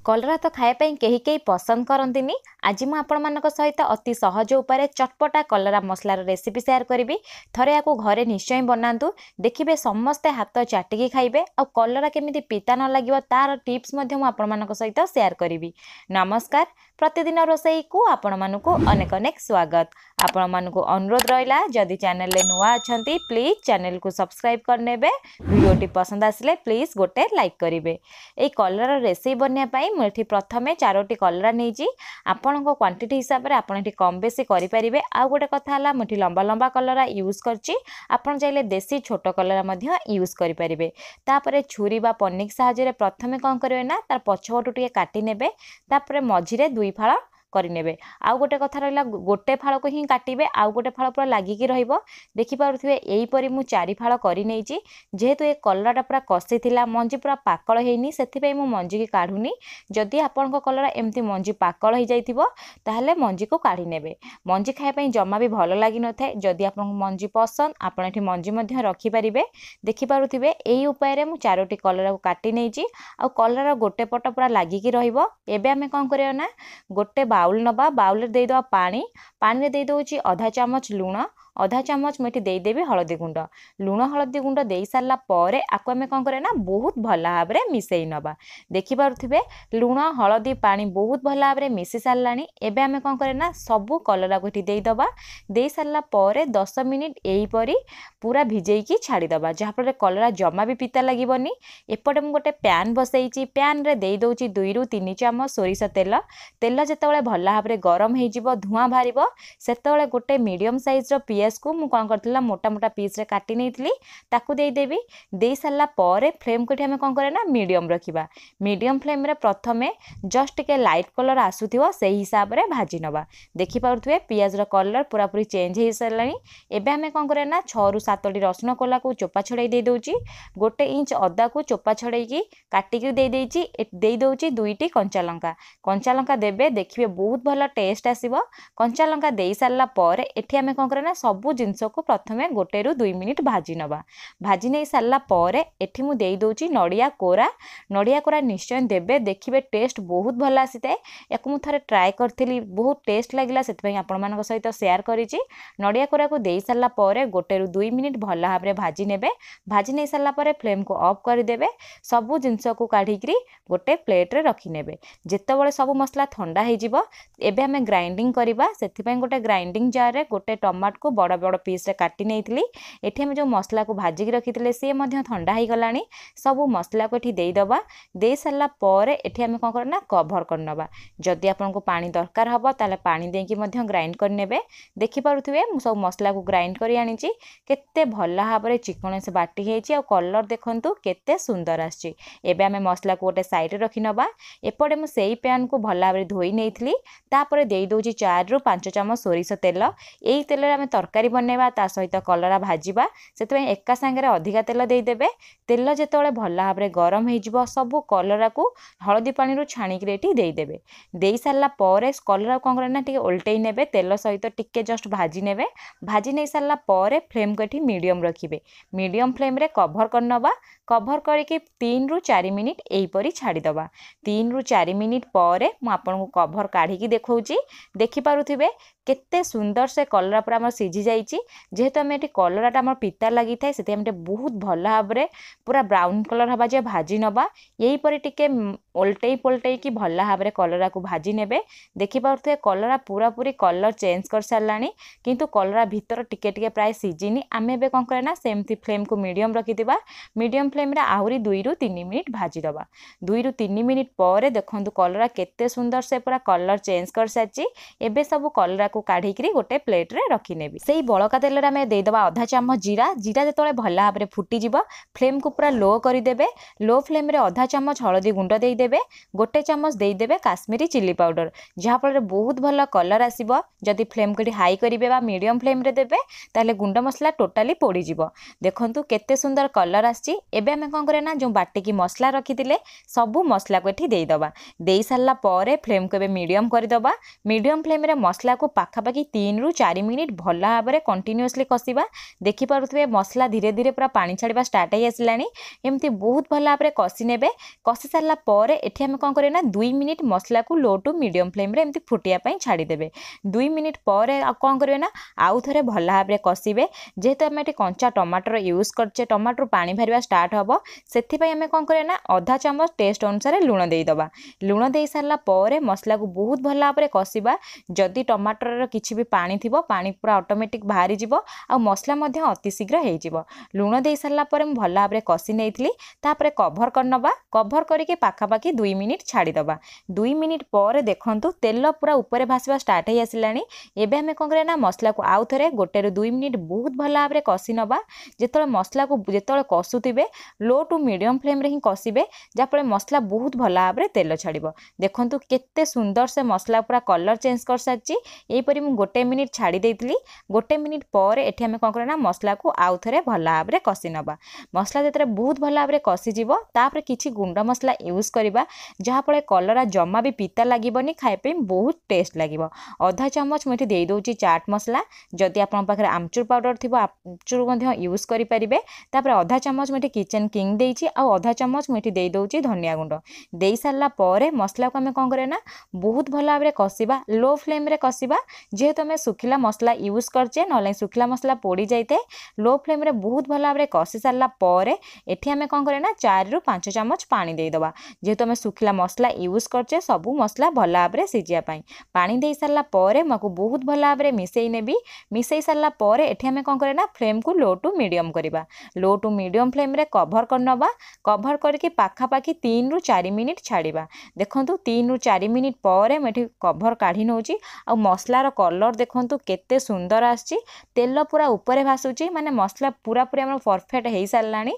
कलरा तो खायापी कहीं पसंद करती। आज मुझे आपण सहित अति सहज उपाय चटपटा कलरा मसलार रेसिपी शेयर करी। थरे या घरे निश्चय बनातु, देखिए समस्ते हाथ चाटिकी खाइबे। आ कलरा केमिति पिता न लगे तार टिप्स आपण सहित शेयर करी। नमस्कार, प्रतिदिन रोसई को आपण मानकु अनेक अनेक स्वागत। आपण मानकु अनुरोध रहिला जदि चैनल ले नुआ अछंती प्लीज चैनल को सब्सक्राइब करनेबे। वीडियोटी पसंद आसिले प्लीज गोटे लाइक करिवे। ए कलरा रेसिपी बनया पई मुठी प्रथमे 4टी कलरा नेजी। आपनको क्वांटिटी हिसाब रे आपण एठी कम बेसी करि परिबे। आ गोटे कथा हला मुठी लंबा लंबा कलरा यूज करची, आपण चाइले देसी छोटो कलरा मध्य यूज करि परिबे। तापरे छुरी बा पन्निक सहायरे प्रथमे कोन करिवे ना तार पछवटु टिके काटी नेबे। तापरे मझिरे 2 फाळ करिनेबे। आउ गोटे कथा रहिला गोटे फाळ को ही काटिबे, आउ गोटे फाळ पूरा लागिकी रहिबो। देखि पारुथिबे एई परि मु 4 फाळ करि नेइची। जेहेतु ए कलराटा पूरा कसी थिला, मंजी पूरा पाकळ हेइनी, सेथि पई मु मंजी की काढुनी। जदि आपनको कलरा एम्ति मंजी पाकळ हेइ जाइथिबो ताहले मंजी को काढी नेबे। मंजी खाय पई जम्मा भी भलो लागि न थाए। जदि आपनको मंजी पसंद आपण एठी मंजी मध्य रखि परिबे। देखि पारुथिबे एई उपाय रे मु 4टी कलरा को काटि नेइची। आ कलरा गोटे पट पूरा लागिकी रहिबो। एबे हमें कोन करियो ना गोटे बाउल नबा, बाउल रे दे दवा पानी, पानी रे दे दोची आधा चामच लूण, आधा चामच मेटी दे देबे हळदी गुंड। लूण हळदी गुंड देई सारला परे आकु हमें कोन करे ना बहुत भला भाबरे मिसेई नबा। देखि पारुथिबे लूण हळदी पानी बहुत भला भाबरे मिसी सारलानी। एबे हमें कोन करे ना सबु कलरा को एठी देई दबा। देई सारला परे 10 मिनिट एई परी पूरा भिजेई छाड़ी दबा, जहा पर कलरा जम्मा भी पिता लागिबनी। एपटे मु गोटे पैन बसैची, पैन रे देई दोची 2 रु 3 चामच सोरिष तेल। तेल जेतेबेले भला भाबरे गरम हेई जिवो, धुआं बाहरिबो, सेतेबेले गोटे मीडियम साइज रो पियाज को मु कोन करथिला मोटा मोटा पीस रे काटी नेइतली, ताकू देई देबी। देई सारला परे फ्लेम को हमें कोन करे ना मीडियम रखिबा। मीडियम फ्लेम रे प्रथमे जस्ट के लाइट कलर आसुथिबो सेही हिसाब रे भाजी नबा। देखि पारुथबे पियाज रो कलर पूरा पूरी चेंज हेई सरलानी। एबे हमें कोन करे ना 6 रु 7टी रसुन कोला को चोपा छड़ाई दे दोची। 1 इंच अदा को चोपा छड़ाई की काटी के दे देची। दे दोची 2टी कंचा लंका। कंचा लंका देबे, देखिबे बहुत भला टेस्ट आसीबो। कंचा लंका देई सारला परे एठी हमें कोन करे ना सबु जिंस को प्रथमे 1 रु 2 मिनिट भाजी नबा। भाजी नै सारला परे एठी मु देई दोची नडिया कोरा। नडिया कोरा निश्चय देबे, देखिबे टेस्ट बहुत भला आसीते। याकु मु थरे ट्राई करथिली, बहुत टेस्ट लागिला, सेति पई आपण मानक सहित शेयर करिची। नडिया कोरा को देई सारला परे 1 रु 2 मिनिट भला भाबरे भाजी नेबे। भाजी नै सारला परे फ्लेम को ऑफ कर देबे। सबु जिंस को काढिकरी गोटे प्लेट रे रखि नेबे। जेतेबेले सबु मसला ठंडा हेइ जिवो, एबे हमें ग्राइंडिंग करिबा। सेति पई गोटे ग्राइंडिंग जार रे गोटे टमाटो को बड़ बड़ पीस रे काटी नेइतली। एठी हम जो मसला को भाजी की रखितले से मध्य ठंडा हेइ गलानी। सबु मसला को एठी देई दबा। देई सारला परे एठी हम कोन करना कवर करनबा। जदि आपनको पानी दरकार हबो ताले पानी देकी मध्य ग्राइंड कर नेबे। देखि पारुथिबे मु सब मसला को ग्राइंड करी आनिची। केते भला भाबरे चिकणे से बाटी हेइची। आ कलर देखंतु केते सुंदर आछि। एबे हमें मसला को गोटे साइड रे रखिनबा। एपटे मु सेही पैन को भला भाबरे धोई नेइतली। तापरे देई दोची 4 रु 5 चामच सोरिष तेल। एई तेल रे हमें तरकारी बनेबा, ता सहित कलरा भाजीबा, सेते एका संगे अधिका तेल दे देबे। तेल जेतेबेले भला भाबरे गरम हेइ जिवो, सबु कलरा को हळदी पानी रु छाणी के एठी देई देबे। देई सारला परे कलरा कोन करना टिके उल्टेई नेबे, तेल सहित टिके जस्ट भाजी नेबे। भाजी नै सारला परे फ्लेम को एठी मीडियम रखिबे। मीडियम फ्लेम रे कवर करनबा। कवर करके 3 रु 4 मिनिट एई परी छाड़ी दबा। 3 रु 4 मिनिट परे मु आपनको कवर काढी की देखौची। देखि पारुथिबे केते सुंदर से कलरा पूरा हमर सिझी जाइची। जेहेतु हम एठी कलराटा हमर पिता लागि थाए, सेते हम बहुत भला भाबरे पूरा ब्राउन कलर हबा जे भाजी नबा। एई परी टिके उल्टेई पलटेई की भला भाबरे कलरा को भाजी नेबे। देखि पारुथिबे कलरा पूरा पूरी कलर चेंज कर सारलानी, किंतु कलरा भीतर टिके टिके प्राय सिझिनी। आमे एबे कोन करे ना सेमथि फ्लेम को मीडियम रखि दिबा। मीडियम फ्लेम रे आहुरी 2 रु 3 मिनिट भाजी दबा। 2 रु 3 मिनिट परे देखंतु कलरा केते सुंदर से पूरा कलर चेंज कर साची। एबे सब कलरा को काढिकरी गोटे प्लेट रे रखि नेबी। सेही बळका तेल रे हमें दे दबा आधा चामच जीरा। जीरा जेतेबेले भला भाबरे फुटी जिवो, फ्लेम को पूरा लो करि देबे। लो फ्लेम रे आधा चामच हळदी गुंड देई देबे। 1 चामच देई देबे काश्मीरी चिली पाउडर, जहा फल बहुत भला कलर आसीबो। जदि फ्लेम को हाई करिवे बा मीडियम फ्लेम रे देबे ताले गुंड मसला टोटाली पोड़ी जिवो। देखंतु केते सुंदर कलर आछि। एबे हमें कोन करे ना जो बाटी की मसला रखितिले सबु मसला को एठी देई दबा। देई सारला परे फ्लेम को एबे मीडियम करि दबा। मीडियम फ्लेम रे मसला को पाखा पाखी 3 रु 4 मिनिट भला भाव में कंटिन्यूअसली कषिबा। देखि पारुथिबे मसला धीरे धीरे पूरा पानी छाड़िबा स्टार्ट हो आसिलानी। एमती बहुत भल भाव में कषि नेबे। कषि सारा पर एठी आम कौन करें ना 2 मिनिट मसला को लो टू मीडियम फ्लेम रे एमती फुटिया छाड़ीदेवे। 2 मिनिट पर कौन करें ना आउ थे भल भाव में कषिबे। जेहेतु आम ये कंचा टमाटर यूज करचे टमाटर पानी बाहर स्टार्ट हम से आम कौन करें ना आधा चामच टेस्ट अनुसार लुण देदबा। लुण दे सारा पर मसला को बहुत भल भाव में कषिबा। जदि टमाटर किसी भी पानी थी पानी पूरा ऑटोमेटिक बाहरी जीवो आ मसला मध्य अति शीघ्र हो। लुण दे सारा पर भल भाव में कषि नहीं तापर कभर करनबा। कभर करके पाखापाखि 2 मिनिट छाड़ीदबा। 2 मिनिट पर देखंतु तेल पूरा ऊपर भासवा स्टार्ट हो आसिलानी। एबे हमें कौन करें मसला को आउ थे 1 ରୁ 2 मिनिट बहुत भल भाव में कषि नबा। जिते मसला को जिते कषुवे लो टू मीडियम फ्लेम रे ही कषिबे जहाँफल मसला बहुत भल भाव में तेल छाड़ब। देखंतु केते सुंदर से मसला पूरा कलर चेंज कर सारी। यहीपरी मुझे 1 मिनिट छाड़ी देइतिली। 1 मिनिट पर एठी हमें कौन करें मसला को आउ थे भल भाव में कषि नबा। मसला जिते बहुत भल भाव में कषिज तापर किछि गुंड मसला यूज करबा जहाँफल कलरा जमा भी पिता लगभग खाइपे बहुत टेस्ट लगे। आधा चामच मुझे दे दूची चाट मसला। जदि आपन पाखरे आमचूर पाउडर थी आमचूर यूज करें। तापर आधा चामच मुझे किचन किंग देइची आ आधा चामच मुझे दे दूची धनिया गुंड। दे सारा पर मसला को आम कौन करें ना बहुत भल भाव में कषिबा। लो फ्लेम रे कषिबा। जेहेतु आम सुखिला मसला यूज करचे ना सुखिला मसला पोड़ी जाए। लो फ्लेम रे बहुत भल भाव में कषि सारा पर एठी आम कौन करें ना 4 ରୁ 5 चामच पानी देदबा। जेहेतु आम सुखिला मसला यूज करचे सबू मसला भल भाव में सिझापी पानी दे सारा पर मको बहुत भल भाव में मिसई नेबी। मिसई सारा पर एठी आम कौन करें ना फ्लेम को लो टू मीडियम करवा। लो टू मीडियम फ्लेम रे कभर करनबा। कभर करके पाखापाखि 3 ରୁ 4 मिनिट छाड़िबा। देखंतु 3 ରୁ 4 मिनिट पर मुझे कभर काढ़ी नौची आ मसलार कलर देखंतु केते सुंदर आछि। तेल पूरा ऊपर भासुची माने मसला पूरा पूरा परफेक्ट हो सारानी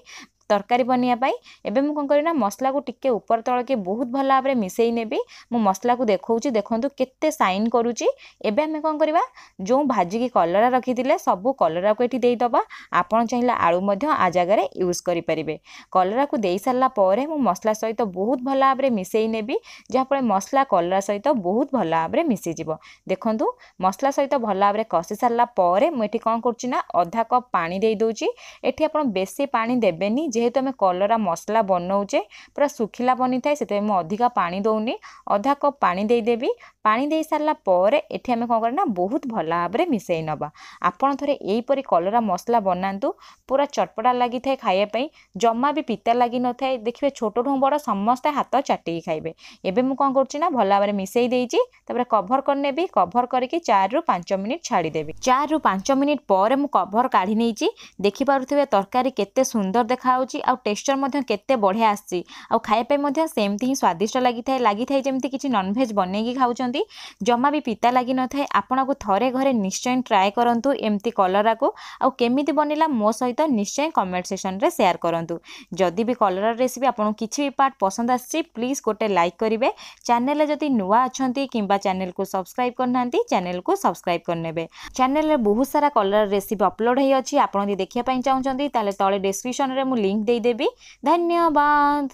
तरकारी बनवाई। एबे मु कौन करें मसला को टिके ऊपर तल के बहुत भल भाव में मिसई नेबी। मु मसला को देखौची देखंतु केते साइन करूची। एबे हमें कौन करवा जो भाजिकी कलरा रखी सबू कलरा को ये देदबा। आपन चाहिए आलू आ जगार यूज करें। कलरा को दे सारा पर मु मसला सहित बहुत भल भाव में मिसई नेबी जहाँफल मसला कलरा सहित बहुत भल भाव में मिसीज। देखंतु मसला सहित भल भाव में कषि सारा पर मुझे कौन करना आधा कप पानी दे दूची। एठी आपन बेसी पानी देबेनी जेहेतु आम कलरा मसला बनाऊे पूरा सुखिला बनी थाए से मुझे अधिका पानी दौनी। आधा कप पानी देदेवी। पानी दे सारा पर एठी आम कौन करना बहुत भल भाव में मिसई नबा। आपड़ थे यहीपरी कलरा मसला बनातु पूरा चटपटा लगी थाए खाइबापी जमा भी पिता लगी न थाए। देखिए छोट ठू बड़ समस्ते हाथ चाटिकी खाइबे। एबे मु कौन करछि भल भाव में मिसई देइछि। तापर कभर करनेबी। कभर करके 4 ରୁ 5 मिनिट छाड़ीदेवी। 4 ରୁ 5 मिनिट पर मु कभर काढ़ी नहींची। देखि पारुथिबे तरकारी केते सुंदर देखाउछि आ टेक्सचर मध्य केते बढ़िया आछि आ खाइबे मध्य सेमती ही स्वादिष्ट लगी थाए जेमती किछि नॉनवेज बनेगी खाउछंती जमा भी पिता लगी न थाए। आपन को थरे घरे निश्चय ट्राए करंतु एमती कलरा को आ केमिति बनिला मो सहित निश्चय कमेंट सेक्शन रे शेयर करंतु। जदि भी कलरा रेसिपी आपन किछि भी पार्ट पसंद आछि प्लीज गोटे लाइक करिवे। चैनल जदि नुआ अछंती किंबा चैनल को सब्सक्राइब करनांती चैनल को सब्सक्राइब करनेबे। चैनल रे बहुत सारा कलरा रेसिपी अपलोड हे अछि। आपन देखिया पई चाहउछंती ताले तळे डिस्क्रिप्शन रे मु लिंक दे देबी। धन्यवाद।